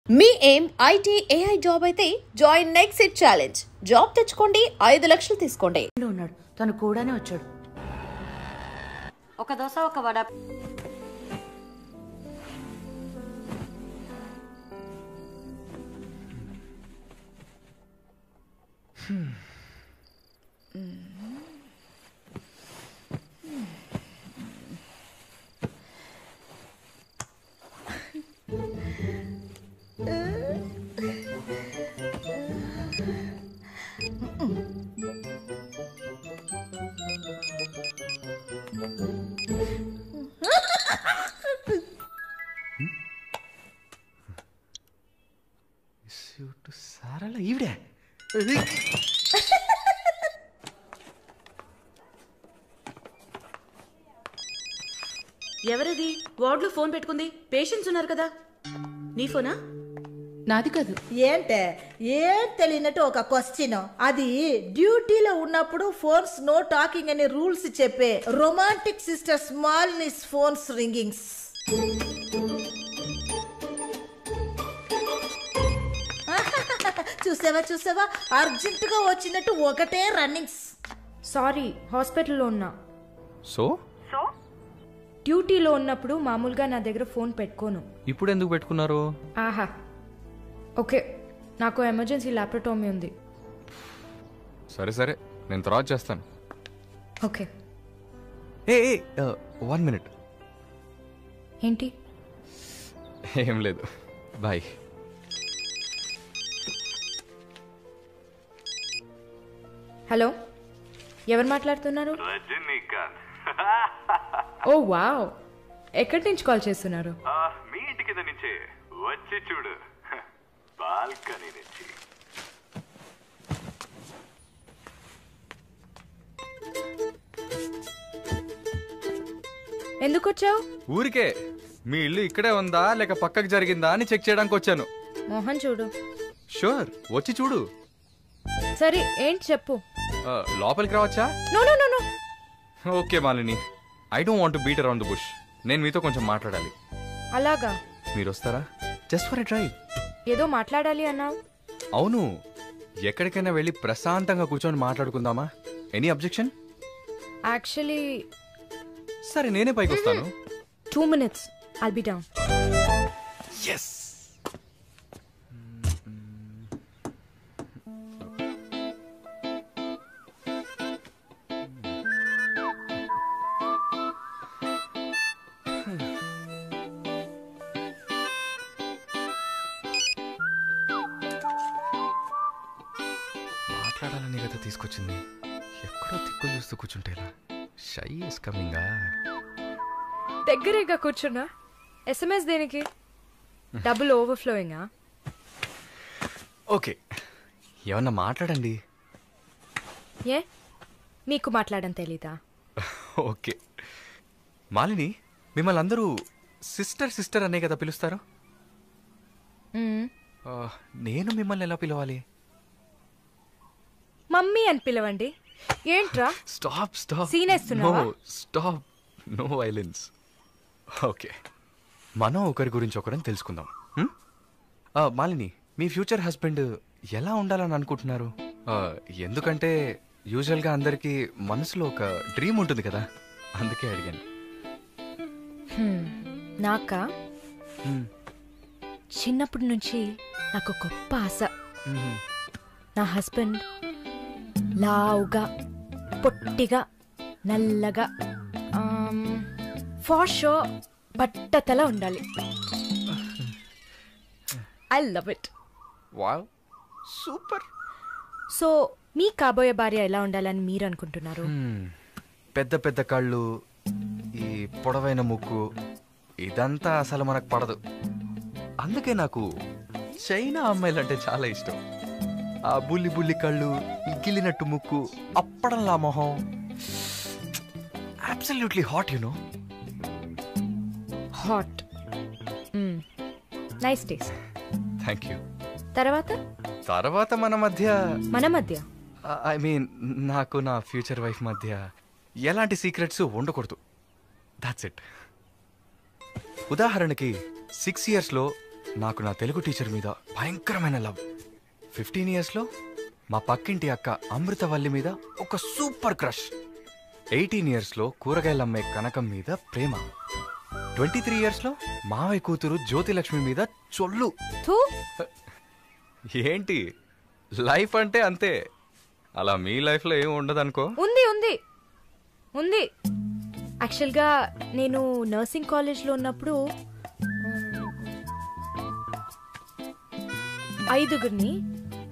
మీ ఏం IT AI job అయితే join next it challenge. Job తెచ్చుకోండి, 5 లక్షలు తీసుకోండి. ఉన్నాడు తను కూడానే వచ్చాడు. ఒక దోశ ఒక వడ. సారాల ఈవిడే ఎవరది వార్డులో ఫోన్ పెట్టుకుంది? పేషెంట్స్ ఉన్నారు కదా. నీ ఫోనా? నాది కాదు. ఏంటే ఏం తెలియనట్టు ఒక క్వశ్చన్. అది డ్యూటీలో ఉన్నప్పుడు ఫోన్స్ నో టాకింగ్ అనే రూల్స్ చెప్పే romantic sister smallness phones ringings. చూసావా అర్జెంటుగా వచ్చినట్టు ఒకటే రన్నింగ్స్. సారీ, హాస్పిటల్లో ఉన్నా. సో డ్యూటీలో ఉన్నప్పుడు మామూలుగా నా దగ్గర ఫోన్ పెట్టుకోను. ఇప్పుడు ఎందుకు పెట్టుకున్నారు? ఆహా, ఓకే, నాకు ఎమర్జెన్సీ ల్యాప్రటోమీ ఉంది. సరే నేను తర్వాత చేస్తాను. ఓకే. ఏ 1 minute. ఏంటి? ఏం లేదు, బాయ్. హలో, ఎవరు మాట్లాడుతున్నారు? రజనీకాంత్. ఓ వావ్, ఎక్కడి నుంచి కాల్ చేస్తున్నారు? మీ ఇంటి కింద నుంచే వచ్చి చూడు, బాల్కనీ నుంచి. ఎందుకు వచ్చావు? ఊరికే మీ ఇల్లు ఇక్కడే ఉందా లేక పక్కకు జరిగిందా అని చెక్ చేయడానికి వచ్చాను. మోహన్ చూడు. షూర్, వచ్చి చూడు. సరే, ఏంటి చెప్పు. లోపలికి రావచ్చా? No no no no. Okay Malini, I don't want to beat around the bush. నేను మీతో కొంచెం మాట్లాడాలి. అలాగా? మీరు వస్తారా? Just for a drive. ఏదో మాట్లాడాలి అన్నావు. అవును, ఎక్కడికైనా వెళ్ళి ప్రశాంతంగా కూర్చొని మాట్లాడుకుందామా? Any objection? యాక్చువల్లీ సరే, నేనే పైకి వస్తాను. 2 minutes, I'll be down. Yes. మాట్లాడాలని కదా తీసుకొచ్చింది. ఎక్కడో తిక్కులు చూస్తూ కూర్చుంటేలా. Shy is కమింగా. దగ్గరేగా కూర్చున్నా. SMS దేనికి? డబుల్ ఓవర్ఫ్లోయింగా? ఓకే, ఏమన్నా మాట్లాడండి. ఏ, మీకు మాట్లాడడం తెలీదా? ఓకే మాలిని, మిమ్మల్ని అందరూ సిస్టర్ అనే కదా పిలుస్తారు. నేను మిమ్మల్ని ఎలా పిలవాలి? మమ్మీ అని పిలవండి. ఏంట్రా? స్టాప్ సీన్ వేస్తున్నావా? Stop, no violence. ఓకే, మనం ఒకరి గురించి ఒకరని తెలుసుకుందాం. మాలిని, మీ ఫ్యూచర్ హస్బెండ్ ఎలా ఉండాలని అనుకుంటున్నారు? ఎందుకంటే యూజువల్గా అందరికీ మనసులో ఒక డ్రీమ్ ఉంటుంది కదా, అందుకే అడిగాను. నాకా? చిన్నప్పటి నుంచి నాకు గొప్ప ఆశ. నా హస్బెండ్ లావుగా, పొట్టిగా, నల్లగా, ఫర్ షూర్ బట్టతల ఉండాలి. I love it. Wow, super. So మీ కాబోయే భార్య ఎలా ఉండాలని మీరు అనుకుంటున్నారు? పెద్ద పెద్ద కళ్ళు, ఈ పొడవైన ముక్కు, ఇదంతా అసలు మనకు పడదు. అందుకే నాకు చైనా అమ్మాయిలంటే చాలా ఇష్టం. ఆ బుల్లి బుల్లి కళ్ళు, గిల్లినట్టు ముక్కు, అప్పడంలా మొహం, absolutely hot, you know. Hot. Nice taste. Thank you. తర్వాత మన మధ్య ఐ మీన్ నాకు నా ఫ్యూచర్ వైఫ్ మధ్య ఎలాంటి సీక్రెట్స్ ఉండకూడదు. That's it. ఉదాహరణకి 6 yearsలో నాకు నా తెలుగు టీచర్ మీద భయంకరమైన లవ్. 15 yearsలో మా పక్కింటి అక్క అమృతవల్లి మీద ఒక సూపర్ క్రష్. 18 yearsలో కూరగాయలు అమ్మే కనకం మీద ప్రేమ. 23 yearsలో మావయ్య కూతురు జ్యోతిలక్ష్మి మీద చొల్లు. థూ. ఏంటి లైఫ్ అంటే అంతే. అలా మీ లైఫ్లో ఏం ఉండదు అనుకో. ఉంది ఉంది ఉంది. యాక్చువల్గా నేను నర్సింగ్ కాలేజ్లో ఉన్నప్పుడు 5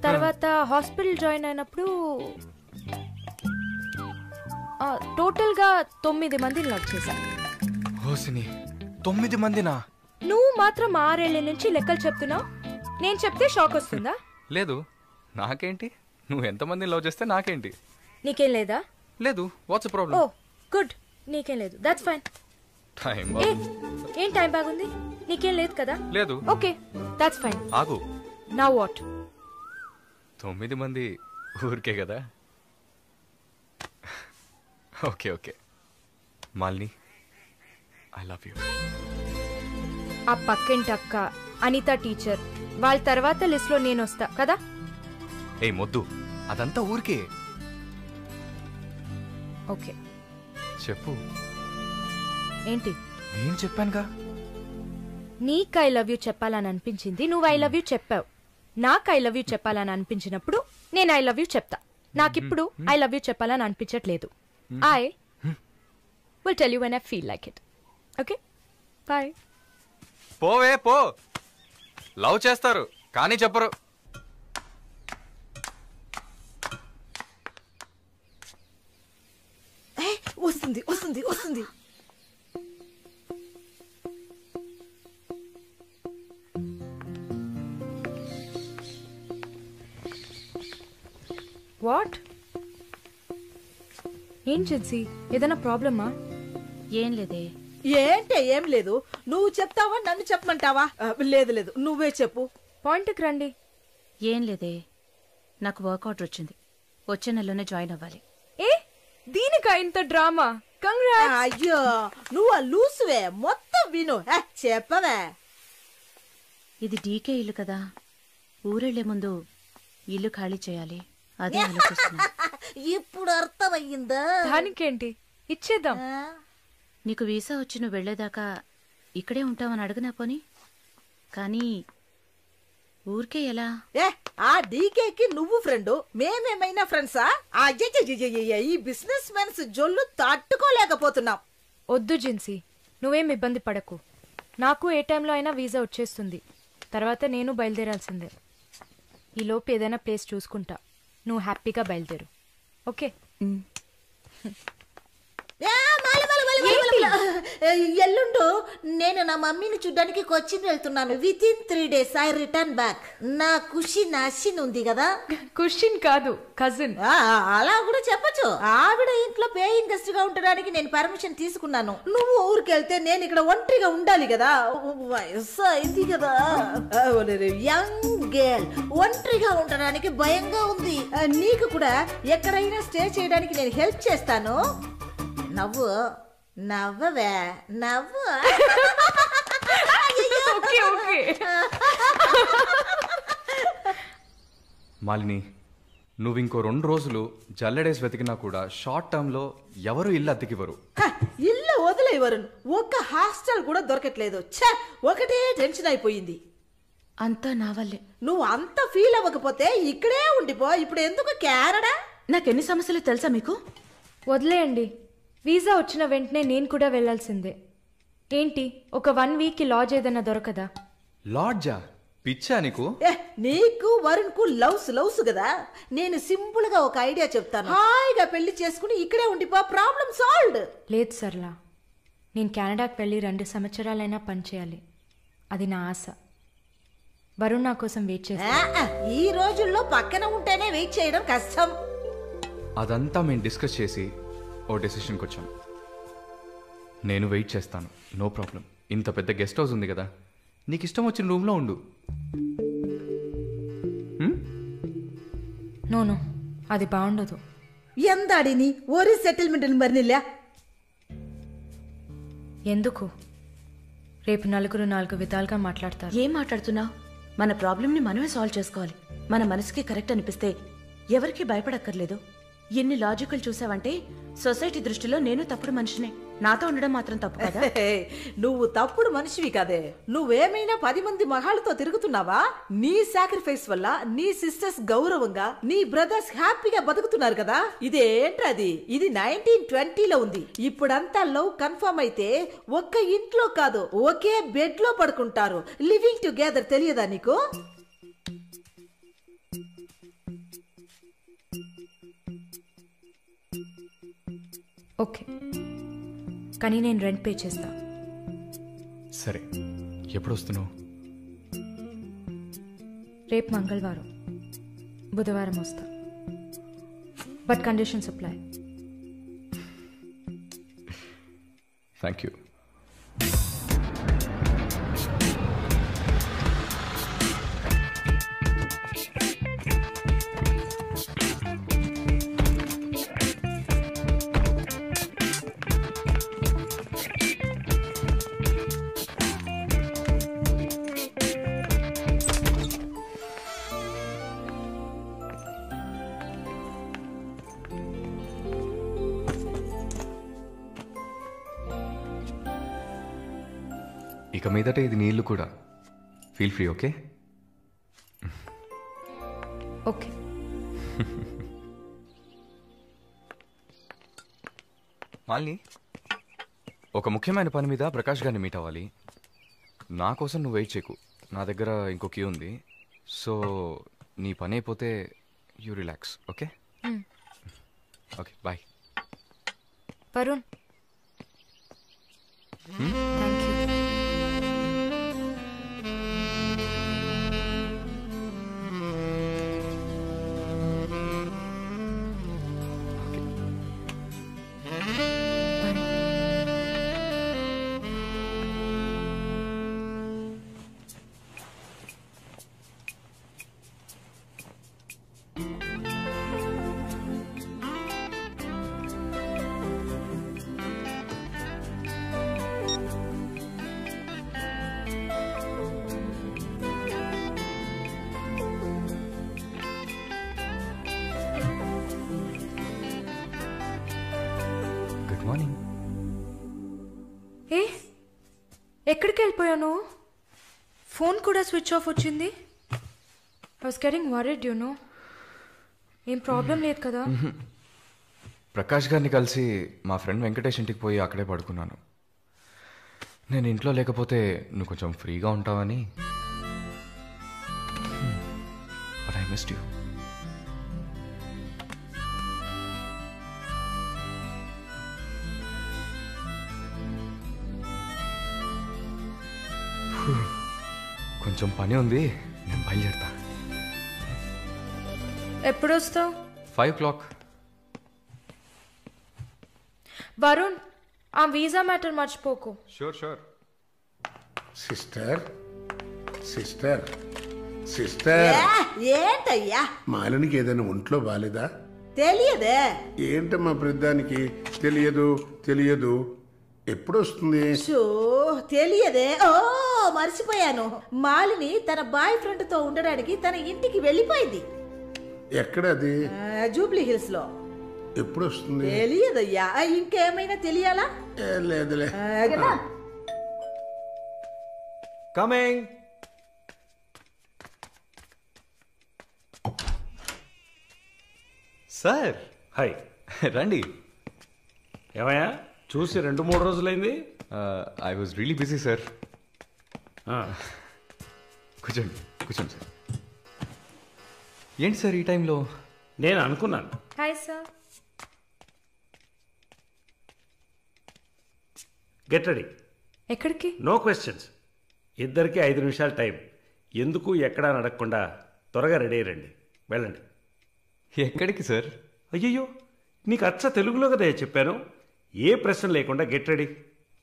తర్వాత హాస్పిటల్ జాయిన్ అయినప్పుడు టోటల్గా 9 మందిని లవ్ చేశాను. హోసిని 9 మందినా? నువ్వు మాత్రం 6 ఏళ్ల నుంచి లెక్కలు చెప్తున్నావు. నేను చెప్తే షాక్ వస్తుందా? లేదు, నాకేంటి, నువ్వు ఎంతమందిని లవ్ చేస్తే నాకేంటి. నీకేం లేదా? లేదు. What's problem? ఓ గుడ్, నీకేం లేదు. That's fine. టైం ఏం టైం బాగుంది? నీకేం లేదు కదా? లేదు. Okay, that's fine. ఆగు. Now what? 9 మంది ఊరికే కదా. Okay okay Malini, I love you. ఆ పక్కింటి అక్క, అనిత టీచర్, వాళ్ళ తర్వాత లిస్ట్లో నేను వస్తా కదా. ఏ మొద్దు, అదంతా ఊరికే. ఓకే చెప్పు. ఏంటి? నేను చెప్పానుగా. నీకు ఐ లవ్ యూ చెప్పాలని అనిపించింది, నువ్వు ఐ లవ్ యూ చెప్పావు. నాకు ఐ లవ్ యూ చెప్పాలని అనిపించినప్పుడు నేను ఐ లవ్ యూ చెప్తా. నాకిప్పుడు ఐ లవ్ యూ చెప్పాలని అనిపించట్లేదు. I will tell you when I feel like it. Okay bye. పోవే పో. లవ్ చేస్తారు కానీ చెప్పరు. వస్తుంది వస్తుంది వస్తుంది. వాట్? ఏం జిన్సీ, ఏదైనా ప్రాబ్లమా? ఏం లేదే. ఏంటే ఏం లేదు. నువ్వు చెప్తావా నన్ను చెప్పమంటావా? లేదు లేదు, నువ్వే చెప్పు. పాయింట్కి రండి. ఏం లేదే, నాకు వర్క్ ఆర్డర్ వచ్చింది. వచ్చే నెలలోనే జాయిన్ అవ్వాలి. ఏ దీనికా ఇంత డ్రామా? కంగ్రాట్స్. అయ్యో నువ్వు ఆ లూసువే, మొత్తం విను. చెప్పవే. ఇది డీకే ఇల్లు కదా, ఊరెళ్లే ముందు ఇల్లు ఖాళీ చేయాలి. అదే ఆలోచిస్తున్నా. ఇప్పుడు అర్థమయ్యిందా? దానికేంటి, ఇచ్చేద్దాం. నీకు వీసా వచ్చి నువ్వు వెళ్లేదాకా ఇక్కడే ఉంటామని అడగనా పోని. కానీ ఊరికే ఎలా? ఆ డీకేకి నువ్వు ఫ్రెండ్, మేమేమైనా ఫ్రెండ్సా? ఈ బిజినెస్ మెన్స్ జొల్లు తట్టుకోలేకపోతున్నాం. వద్దు జిన్సీ, నువ్వేం ఇబ్బంది పడకు. నాకు ఏ టైంలో అయినా వీసా వచ్చేస్తుంది. తర్వాత నేను బయలుదేరాల్సిందే. ఈలోపు ఏదైనా ప్లేస్ చూసుకుంటా. నువ్వు హ్యాపీగా బయలుదేరు. ఓకే? ఎల్లుండు నేను నా మమ్మీని చూడ్డానికి కొచ్చిన్ వెళ్తున్నాను. With in 3 days I return back. నా ఖుషి నాశిన్ ఉంది కదా. క్వశ్చన్ కాదు, కజిన్. అలా కూడా చెప్పచ్చు. ఆవిడ ఇంట్లో పేయింగ్ గెస్ట్ గా ఉండడానికి నేను పర్మిషన్ తీసుకున్నాను. నువ్వు ఊరికెళ్తే నేను ఇక్కడ ఒంటరిగా ఉండాలి కదా. వయసు అయింది కదా. యంగ్ గర్ల్ ఒంటరిగా ఉండడానికి భయంగా ఉంది. నీకు కూడా ఎక్కడైనా స్టే చేయడానికి నేను హెల్ప్ చేస్తాను. నవ్వు నవ్వవే, నవ్వు. Okay okay. మాలిని, నువ్వు ఇంకో 2 రోజులు జల్లెడేసి వెతికినా కూడా షార్ట్ టర్మ్లో ఎవరు ఇల్లు అద్దెకివ్వరు. ఇల్లు వదిలేవరు. ఒక్క హాస్టల్ కూడా దొరకట్లేదు. ఒకటే టెన్షన్ అయిపోయింది. అంతా నా వల్లే. నువ్వు అంత ఫీల్ అవ్వకపోతే ఇక్కడే ఉండిపో. ఇప్పుడు ఎందుకు కెనడా? నాకెన్ని సమస్యలు తెలుసా మీకు? వదిలేయండి. వీసా వచ్చిన వెంటనే నేను కూడా వెళ్లాల్సిందే. ఏంటి, ఒక 1 week లాడ్జ్ ఏదైనా దొరకదా? లాడ్జా? పిచ్చా నీకు? నీకు వరుణ్ కు లవ్స్ కదా. నేను సింపుల్ గా ఒక ఐడియా చెప్తాను. హాయిగా పెళ్లి చేసుకుని ఇక్కడే ఉండిపో. Problem solved. లేదు సర్లా, నేను కెనడాకి వెళ్ళి 2 సంవత్సరాలైనా పనిచేయాలి. అది నా ఆశ. వరుణ్ నా కోసం వెయిట్ చేస్తా. ఈ రోజుల్లో పక్కన ఉంటేనే వెయిట్ చేయడం కష్టం. అదంతా మేము డిస్కస్ చేసి ఓ డెసిషన్కి వచ్చాం. నేను వెయిట్ చేస్తాను, నో ప్రాబ్లం. ఇంత పెద్ద గెస్ట్ హౌస్ ఉంది కదా, నీకు ఇష్టం వచ్చిన రూమ్లో ఉండు. నో అది బాగుండదు. ఎందాడిని ఓరి సెటిల్మెంట్ మరినిల్లా. ఎందుకు? రేపు నలుగురు 4 విధాలుగా మాట్లాడతారు. ఏం మాట్లాడుతున్నావు? మన ప్రాబ్లంని మనమే సాల్వ్ చేసుకోవాలి. మన మనసుకి కరెక్ట్ అనిపిస్తే ఎవరికి భయపడక్కర్లేదు. ఎన్ని లాజికల్ చూసావంటే సొసైటీ దృష్టిలో నేను తప్పుడు మనిషినే. నాతో ఉండడం మాత్రం తప్పు కదా? నువ్వు తప్పుడు మనిషివి కదే. నువ్వేమైనా 10 మంది మగాళ్ళతో తిరుగుతున్నావా? నీ సాక్రిఫైస్ వల్ల నీ సిస్టర్స్ గౌరవంగా, నీ బ్రదర్స్ హ్యాపీగా బతుకుతున్నారు కదా. ఇదేంటది? ఇది 1920లో ఉంది. ఇప్పుడంతా లవ్ కన్ఫర్మ్ అయితే ఒక్క ఇంట్లో కాదు, ఒకే బెడ్ లో పడుకుంటారు. లివింగ్ టుగెదర్ తెలియదా నీకు? ఓకే, కానీ నేను రెంట్ పే చేస్తా. సరే, ఎప్పుడు వస్తున్నావు? రేపు మంగళవారం, బుధవారం వస్తా. But conditions apply. Thank you. ఇక మీదట ఇది నీళ్ళు కూడా. Feel free. Okay okay. Malini, ఒక ముఖ్యమైన పని మీద ప్రకాష్ గారిని మీట్ అవ్వాలి. నా కోసం నువ్వు వెయిట్ చేయకు. నా దగ్గర ఇంకో క్యూ ఉంది. సో నీ పని అయిపోతే you relax. Okay okay, bye. Varun, thank you. Good morning. ఏ, ఎక్కడికి వెళ్ళిపోయాను? ఫోన్ కూడా స్విచ్ ఆఫ్ వచ్చింది. I was getting worried, you know. ఏం ప్రాబ్లం లేదు కదా? ప్రకాష్ గారిని కలిసి మా ఫ్రెండ్ వెంకటేష్ ఇంటికి పోయి అక్కడే పడుకున్నాను. నేను ఇంట్లో లేకపోతే నువ్వు కొంచెం ఫ్రీగా ఉంటావని. But I missed you. కొంచెం పని ఉంది, నేను బయలుదేరుతా. ఎప్పుడు వస్తావు? 5 o'clock. వరుణ్, ఆ వీసా మ్యాటర్ మర్చిపోకు. Sure sure. Sister sister sister, ఏంటయ్యా? మాలినికి ఏదైనా ఒంట్లో బాలేదా? తెలియదే. ఏంటమ్మా ప్రతిదానికి తెలియదు తెలియదు? ఎప్పుడు వస్తుంది? షో, తెలియదే. ఓ, మర్చిపోయాను. మాలిని తన బాయ్ ఫ్రెండ్ తో ఉండడానికి తన ఇంటికి వెళ్ళిపోయింది. ఎక్కడది? జూబ్లీ హిల్స్ లో. ఎప్పుడు వస్తుంది? తెలియదయ్యా. ఇంకేమైనా తెలియాలా? లేదులే. కదా. కమింగ్. Sir, hi. రండి. ఏమయ్యా, చూసి 2-3 రోజులైంది. I was really busy sir. ఆ, కూర్చోండి కూర్చోండి సార్. ఏంటి సార్ ఈ టైంలో? నేను అనుకున్నాను. Hi sir. Get ready. ఎక్కడికి? No questions. ఇద్దరికి 5 నిమిషాలు టైం. ఎందుకు ఎక్కడా నడకుండా త్వరగా రెడీ అయ్యండి. వెళ్ళండి. ఎక్కడికి సార్? అయ్యయ్యో, నీకు అచ్చ తెలుగులో కదా చెప్పాను. ఏ ప్రశ్న లేకుండా గెట్ రెడీ.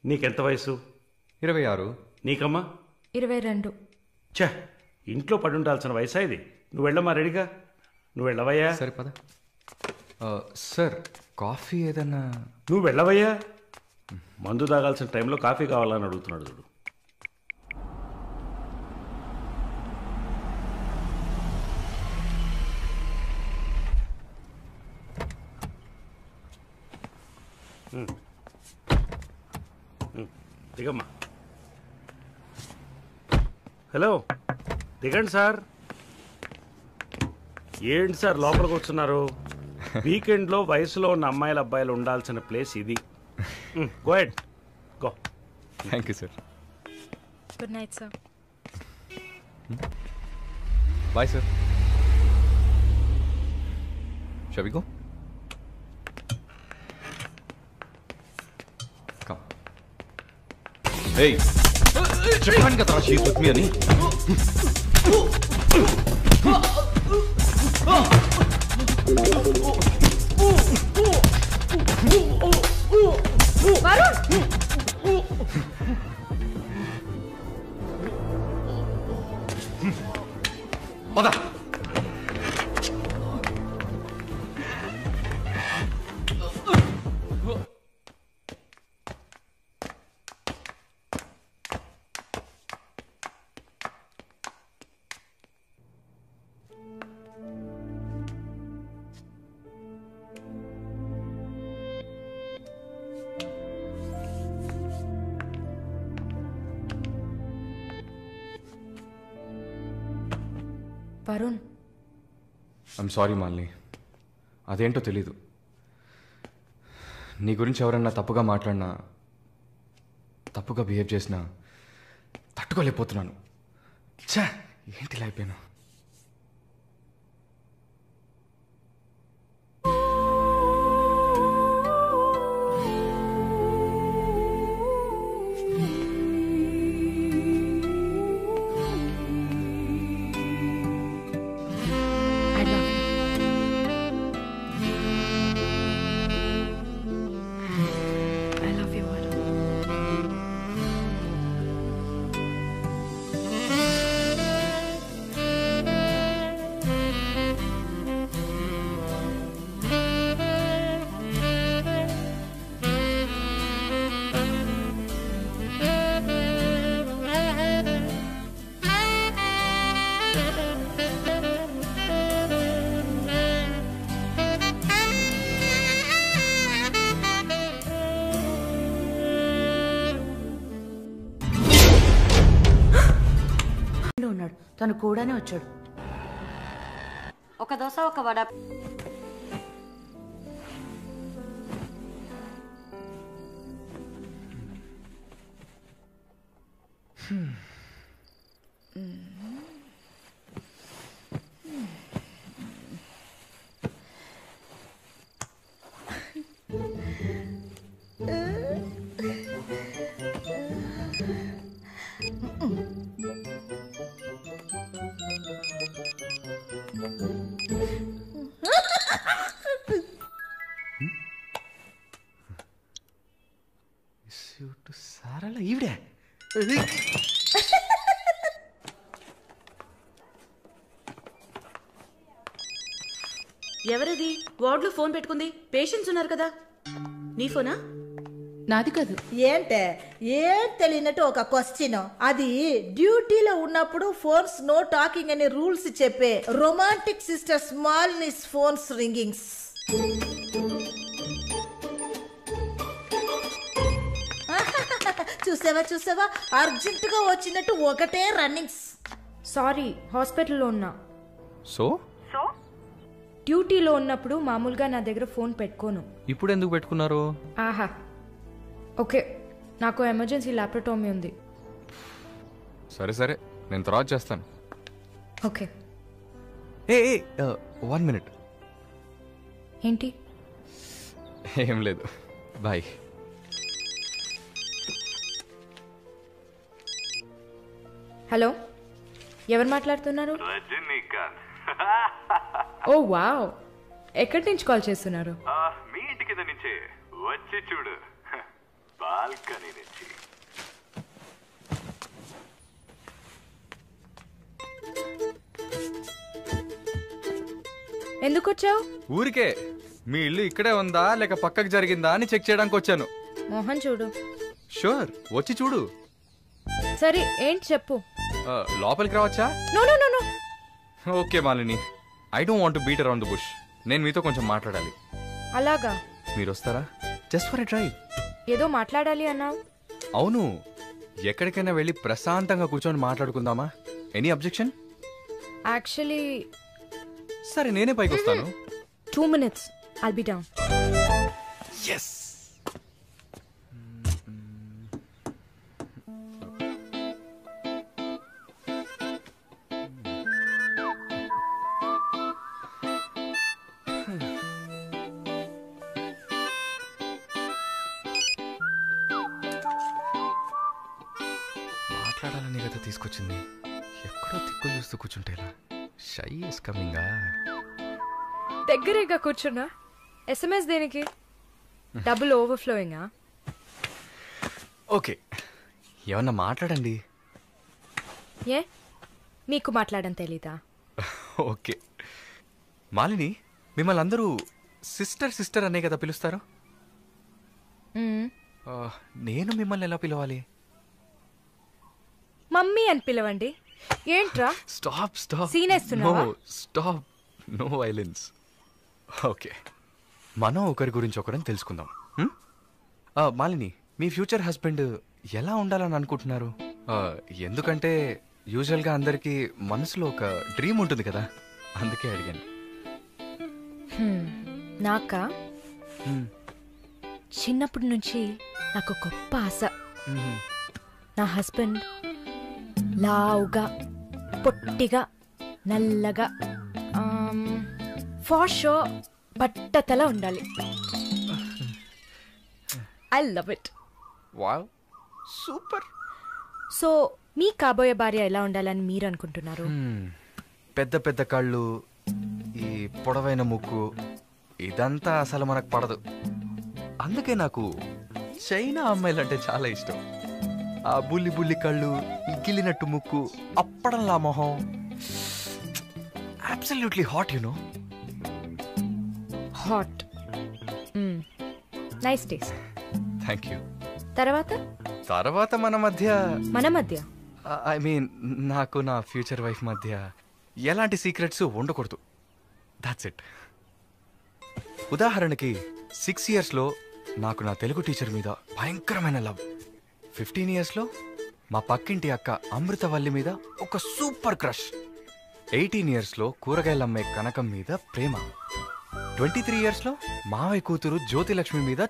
నీకెంత వయసు? 26. నీకమ్మా? 22. ఛ, ఇంట్లో పడి ఉండాల్సిన వయసా ఇది? నువ్వు వెళ్ళమ్మా, రెడీగా. నువ్వు వెళ్ళవయ్యా. సరే పద. సార్, కాఫీ ఏదన్నా? నువ్వు వెళ్ళవయ్యా. మందు తాగాల్సిన టైంలో కాఫీ కావాలని అడుగుతున్నాడు చూడు. దిగమ్మా. హలో, దిగండి సార్. ఏంటి సార్ లోపలికి వస్తున్నారు? వీకెండ్లో వయసులో ఉన్న అమ్మాయిల అబ్బాయిలు ఉండాల్సిన ప్లేస్ ఇది. Go head, go. Thank you sir. Good night sir. Bye sir. Shall we go? Come. Hey! చెప్పాను కదా she's with me అని. పద. వరుణ్, ఐమ్ సారీ మాలిని, అదేంటో తెలీదు. నీ గురించి ఎవరన్నా తప్పుగా మాట్లాడినా, తప్పుగా బిహేవ్ చేసినా తట్టుకోలేకపోతున్నాను. ఛా, ఏంటి ఇలా అయిపోయాను. ఉన్నాడు, తను కూడానే వచ్చాడు. ఒక దోశ ఒక వడ. సారాల ఈవిడే. ఎవరది వార్డులో ఫోన్ పెట్టుకుంది? పేషెంట్స్ ఉన్నారు కదా. నీ ఫోనా? నాది కాదు. ఏంటే ఏం తెలియనట్టు ఒక క్వశ్చన్. అది డ్యూటీలో ఉన్నప్పుడు ఫోన్స్ నో టాకింగ్ అనే రూల్స్ చెప్పే romantic sister smallness phones ringings. చూసావా అర్జెంట్ గా వచ్చినట్టు ఒకటే రన్నింగ్స్. సారీ, హాస్పిటల్లో ఉన్నా. సో డ్యూటీలో ఉన్నప్పుడు మామూలుగా నా దగ్గర ఫోన్ పెట్టుకోను. ఇప్పుడు ఎందుకు పెట్టుకున్నారు? ఆహా, ఓకే, నాకు ఎమర్జెన్సీ ల్యాప్రటోమీ ఉంది. సరే సరే, నేను తర్వాత చేస్తాను. ఓకే. ఏ 1 minute. ఏంటి? ఏం లేదు, బాయ్. హలో, ఎవరు మాట్లాడుతున్నారు? రజనీకాంత్. ఓ వావ్, ఎక్కడి నుంచి కాల్ చేస్తున్నారు? మీ ఇంటి కింద నుంచే, వచ్చి చూడు, బాల్కనీ నుంచి. ఎందుకు వచ్చావు? ఊరికే. మీ ఇల్లు ఇక్కడే ఉందా లేక పక్కకు జరిగిందా అని చెక్ చేయడానికి వచ్చాను. మోహన్ చూడు. షూర్, వచ్చి చూడు. సరే, ఏంటి చెప్పు. లోపలికి రావచ్చా? No no no no. Okay Malini, I don't want to beat around the bush. నేను మీతో కొంచెం మాట్లాడాలి. అలాగా? మీరు వస్తారా? Just for a drive. ఏదో మాట్లాడాలి అన్నావు. అవును, ఎక్కడికైనా వెళ్ళి ప్రశాంతంగా కూర్చొని మాట్లాడుకుందామా? Any objection? యాక్చువల్లీ సరే, నేనే పైకి వస్తాను. 2 minutes. I'll be down. Yes. మాట్లాడాలని కదా తీసుకొచ్చింది. ఎక్కడో తిక్కులు చూస్తూ కూర్చుంటేలా. Shy is కమింగా. దగ్గరేగా కూర్చున్నా. SMS దేనికి? డబుల్ ఓవర్ఫ్లోయింగా? ఓకే, ఏమన్నా మాట్లాడండి. ఏ మీకు మాట్లాడడం తెలీదా? ఓకే మాలిని, మిమ్మల్ని అందరూ సిస్టర్ సిస్టర్ అనే కదా పిలుస్తారు? నేను మిమ్మల్ని ఎలా పిలవాలి? మమ్మీ అని పిలవండి. ఏంట్రా స్టాప్ స్టాప్. సీనేస్తున్నావా? Stop, no violence. ఓకే, మనం ఒకరి గురించి ఒకరని తెలుసుకుందాం. మాలిని, మీ ఫ్యూచర్ హస్బెండ్ ఎలా ఉండాలని అనుకుంటున్నారు? ఎందుకంటే యూజువల్గా అందరికీ మనసులో ఒక డ్రీమ్ ఉంటుంది కదా, అందుకే అడిగాను. నాకా చిన్నప్పటి నుంచి నాకు గొప్ప ఆశ. నా హస్బెండ్ లావుగా, పొట్టిగా, నల్లగా, ఫార్ షో బట్టతల ఉండాలి. I love it. Wow, super. So మీ కాబోయే భార్య ఎలా ఉండాలని మీరు అనుకుంటున్నారు? పెద్ద పెద్ద కళ్ళు, ఈ పొడవైన ముక్కు, ఇదంతా అసలు మనకు పడదు. అందుకే నాకు చైనా అమ్మాయిలంటే చాలా ఇష్టం. ఆ బుల్లి బుల్లి కళ్ళు, గిల్లినట్టు ముక్కు, అప్పడంలా మొహం. Absolutely hot, you know. Hot. Nice taste. Thank you. తర్వాత మన మధ్య ఐ మీన్ నాకు నా ఫ్యూచర్ వైఫ్ మధ్య ఎలాంటి సీక్రెట్స్ ఉండకూడదు. That's it. ఉదాహరణకి 6 yearsలో నాకు నా తెలుగు టీచర్ మీద భయంకరమైన లవ్. 15 yearsలో మా పక్కింటి అక్క అమృతవల్లి మీద ఒక సూపర్ క్రష్. 18 yearsలో కూరగాయలమ్మే కనకం మీద ప్రేమ. 23 yearsలో మావయ్య కూతురు జ్యోతిలక్ష్మి మీద